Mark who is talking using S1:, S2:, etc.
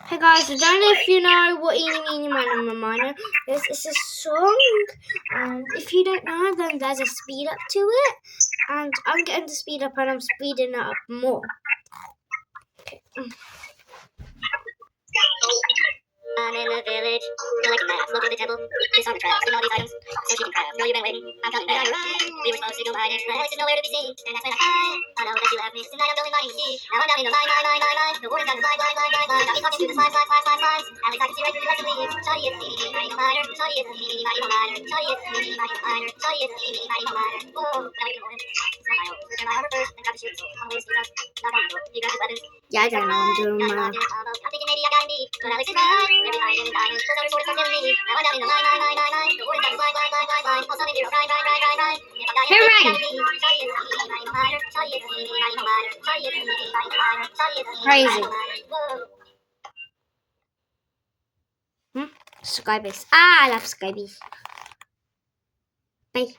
S1: Hey guys, I don't know if you know what Eeny Meeny Miny is. It's a song, and if you don't know, then there's a speed up to it. And I'm getting the speed up, and I'm speeding it up more. Okay. I'm in the village, collecting maps, look at the temple, kiss on the tracks, doing all these items, so she can craft. Know you've been waiting, I'm coming back. We were supposed to go mining, but Alex is nowhere to be seen, and that's when I know that you left me, tonight I'm going mining, see. Now I'm down in the line, the water's got the line, got me talking through the slides. Alex, I can see right through your lights and leaves, shawty is me, mighty miner, shawty is me, mighty miner, shawty is me, mighty miner, shawty is me, mighty miner. Oh, now we can roll in. It's not my own, so my armor first, then grab the shooting sword, on the way to speed up, knock on the door, he grabs his weapons. Yeah, I don't know, I'm doing my... I'm thinking maybe I got me, but Alex is right. Every time in the diamond, pulls out her sword and starts killing me. Now I'm down in the line. The water's got the line. All summon hero, grind. If I'm dying, crazy. Skybase. I love Skybase. Bye.